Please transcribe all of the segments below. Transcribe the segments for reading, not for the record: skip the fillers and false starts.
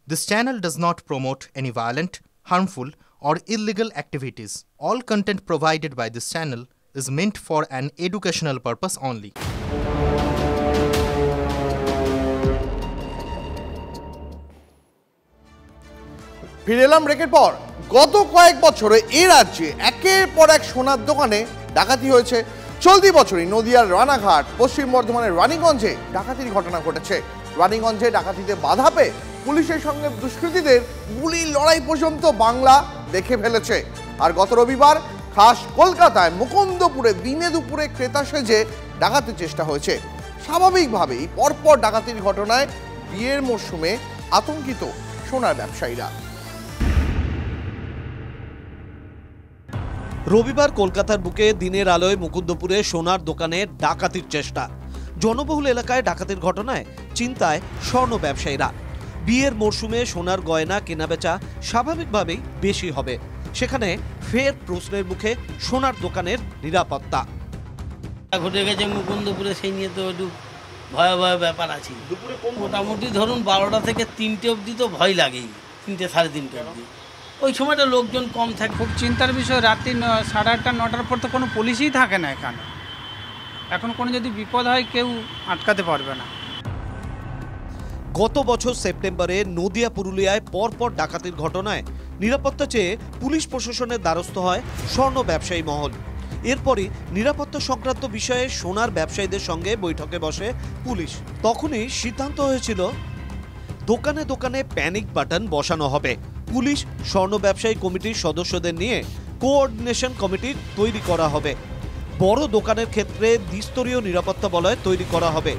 This channel does not promote any violent, harmful, or illegal activities. All content provided by this channel is meant for an educational purpose only. ফিরে এলাম ব্রেকের পর। গত কয়েক বছরে এই রাজ্যে একের পর এক সোনার দোকানে ডাকাতি হয়েছে। চলতি বছরই নদিয়ার রানাঘাট, পশ্চিম বর্ধমানের রানীগঞ্জে ডাকাতির ঘটনা ঘটেছে। রানীগঞ্জে ডাকাতিতে বাধা পেয়ে পুলিশের সঙ্গে দুষ্কৃতীদের গুলির লড়াই পর্যন্ত বাংলা দেখে ফেলেছে। আর গত রবিবার খাস কলকাতায় মুকুন্দপুরে দিনে দুপুরে ক্রেতা সেজে ডাকাতির চেষ্টা হয়েছে। স্বাভাবিকভাবেই পরপর ডাকাতির ঘটনায় বিয়ের মরশুমে আতঙ্কিত সোনার ব্যবসায়ীরা। রবিবার কলকাতার বুকে দিনের আলোয় মুকুন্দপুরে সোনার দোকানে ডাকাতির চেষ্টা। জনবহুল এলাকায় ডাকাতির ঘটনায় চিন্তায় স্বর্ণ ব্যবসায়ীরা। বিয়ের মরশুমে সোনার গয়না কেনাবেচা স্বাভাবিকভাবেই বেশি হবে, সেখানে ফের প্রশ্নের মুখে সোনার দোকানের নিরাপত্তা। ঘটে গেছে মুকুন্দপুরে, সেই নিয়ে তো একটু ভয়াবহ ব্যাপার আছে। মোটামুটি ধরুন 12টা থেকে 3টে অবধি তো ভয় লাগেই, 3টে সাড়ে 3টে অবধি ওই সময়টা লোকজন কম থাকে। খুব চিন্তার বিষয়, রাত্রি 8:30 9টার পর তো কোনো পুলিশই থাকে না এখানে। এখন কোনো যদি বিপদ হয় কেউ আটকাতে পারবে না। গত বছর সেপ্টেম্বরে নদিয়া পুরুলিয়ায় পরপর ডাকাতির ঘটনায় নিরাপত্তা চেয়ে পুলিশ প্রশাসনের দ্বারস্থ হয় স্বর্ণ ব্যবসায়ী মহল। এরপরই নিরাপত্তা সংক্রান্ত বিষয়ে সোনার ব্যবসায়ীদের সঙ্গে বৈঠকে বসে পুলিশ। তখনই সিদ্ধান্ত হয়েছিল দোকানে দোকানে প্যানিক বাটন বসানো হবে। পুলিশ স্বর্ণ ব্যবসায়ী কমিটির সদস্যদের নিয়ে কোঅর্ডিনেশন কমিটি তৈরি করা হবে। বড় দোকানের ক্ষেত্রে দ্বিস্তরীয় নিরাপত্তা বলয় তৈরি করা হবে।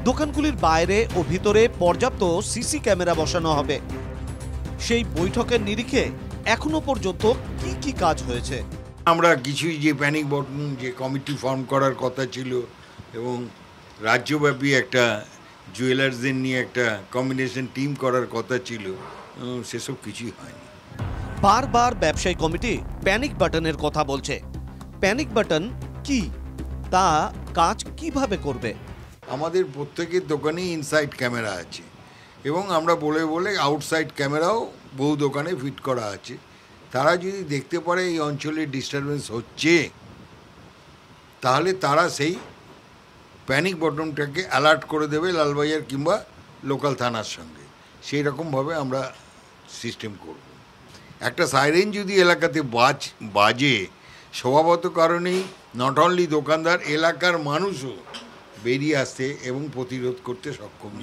দোকানগুলির বাইরে ও ভিতরে পর্যাপ্ত সিসি ক্যামেরা বসানো হবে। সেই বৈঠকের নিরিখে এখনো পর্যন্ত কি কি কাজ হয়েছে? আমরা কিছুই যে প্যানিক বাটন যে কমিটি ফর্ম করার কথা ছিল এবং রাজ্যব্যাপী একটা জুয়েলার্সদের নিয়ে একটা কম্বিনেশন টিম করার কথা ছিল, সেসব কিছুই হয়নি। বারবার ব্যবসায়ী কমিটি প্যানিক বাটনের কথা বলছে। প্যানিক বাটন কি, তা কাজ কিভাবে করবে? আমাদের প্রত্যেকের দোকানেই ইনসাইড ক্যামেরা আছে এবং আমরা বলে বলে আউটসাইড ক্যামেরাও বহু দোকানে ফিট করা আছে। তারা যদি দেখতে পারে এই অঞ্চলে ডিস্টারবেন্স হচ্ছে, তাহলে তারা সেই প্যানিক বাটনটাকে অ্যালার্ট করে দেবে লালবাজার কিংবা লোকাল থানার সঙ্গে। সেই রকমভাবে আমরা সিস্টেম করব। একটা সাইরেন যদি এলাকাতে বাজে, স্বভাবত কারণেই নট অনলি দোকানদার, এলাকার মানুষও বেরিয়ে আসতে এবং প্রতিরোধ করতে সক্ষম।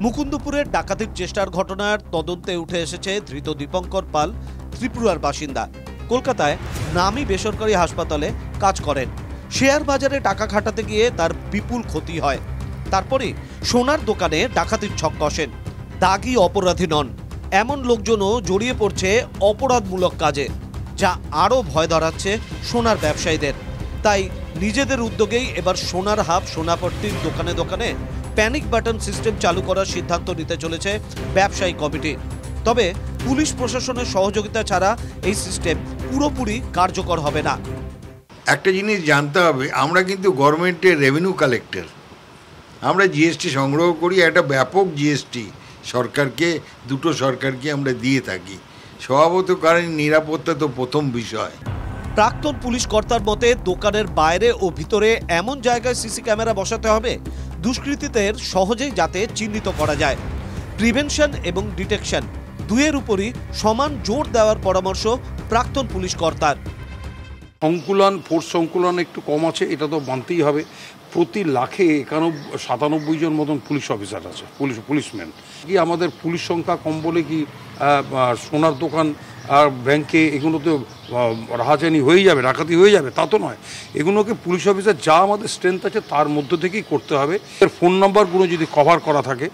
মুকুন্দপুরের ডাকাতির চেষ্টার ঘটনার তদন্তে উঠে এসেছে ধৃত দীপঙ্কর পাল, ত্রিপুরার বাসিন্দা। কলকাতায় নামী বেসরকারি হাসপাতালে কাজ করেন। শেয়ার বাজারে টাকা খাটাতে গিয়ে তার বিপুল ক্ষতি হয়। তারপরে সোনার দোকানে ডাকাতির ছক কষেন। দাগি অপরাধী নন এমন লোকজনও জড়িয়ে পড়ছে অপরাধমূলক কাজে, যা আরও ভয় ধরাচ্ছে সোনার ব্যবসায়ীদের। তাই নিজেদের উদ্যোগেই এবার সোনার হাব সোনাপট্টির দোকানে দোকানে প্যানিক বাটন সিস্টেম চালু করার সিদ্ধান্ত নিতে চলেছে ব্যবসায়ী কমিটি। তবে পুলিশ প্রশাসনের সহযোগিতা ছাড়া এই সিস্টেম পুরোপুরি কার্যকর হবে না। একটা জিনিস জানতে হবে, আমরা কিন্তু গভর্নমেন্টের রেভিনিউ কালেক্টর। আমরা জিএসটি সংগ্রহ করি, একটা ব্যাপক জিএসটি সরকারকে, দুটো সরকারকে আমরা দিয়ে থাকি। স্বভাবত কারণ নিরাপত্তা তো প্রথম বিষয়। প্রাক্তন পুলিশ কর্তার মতে দোকানের বাইরে ও ভিতরে এমন জায়গায় সিসি ক্যামেরা বসাতে হবে দুষ্কৃতীদের সহজেই যাতে চিহ্নিত করা যায়। প্রিভেনশন এবং ডিটেকশন দুয়ের উপরই সমান জোর দেওয়ার পরামর্শ প্রাক্তন পুলিশ কর্তার। সংকুলন, ফোর্স সংকুলন একটু কম আছে, এটা তো মানতেই হবে। প্রতি লাখে 97 জন মতন পুলিশ অফিসার আছে, পুলিশম্যান। কি আমাদের পুলিশ সংখ্যা কম বলে কি সোনার দোকান আর ব্যাংকে এগুলোতে রাহাজানি হয়ে যাবে, ডাকাতি হয়ে যাবে? তা তো নয়। এগুলোকে পুলিশ অফিসার যা আমাদের স্ট্রেংথ আছে তার মধ্য থেকেই করতে হবে। এর ফোন নাম্বারগুলো যদি কভার করা থাকে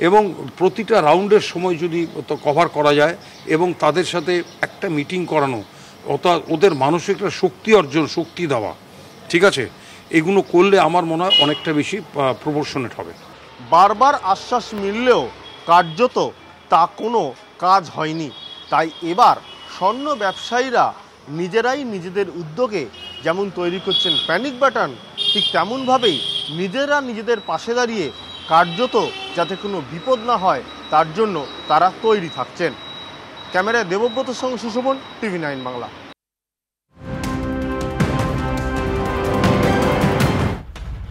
এবং প্রতিটা রাউন্ডের সময় যদি কভার করা যায় এবং তাদের সাথে একটা মিটিং করানো, ওদের মানসিক শক্তি দেওয়া, ঠিক আছে, এগুলো করলে আমার মনে হয় অনেকটা বেশি প্রপোর্শনেট হবে। বারবার আশ্বাস মিললেও কার্যত তা কোনো কাজ হয়নি। তাই এবার স্বর্ণ ব্যবসায়ীরা নিজেরাই নিজেদের উদ্যোগে যেমন তৈরি করছেন প্যানিক বাটন, ঠিক তেমনভাবেই নিজেরা নিজেদের পাশে দাঁড়িয়ে কার্যত যাতে কোনো বিপদ না হয় তার জন্য তারা তৈরি থাকছেন। ক্যামেরায় দেবব্রতর সঙ্গে সুশোভন, টিভি 9 বাংলা।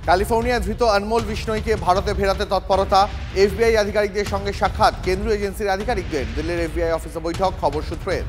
ক্যালিফোর্নিয়ায় ধৃত অনমোল বিষ্ণইকে ভারতে ফেরাতে তৎপরতা, এফবিআই আধিকারিকদের সঙ্গে সাক্ষাৎ, কেন্দ্রীয় এজেন্সির আধিকারিকদের, দিল্লির এফবিআই অফিসে বৈঠক, খবর সূত্রের।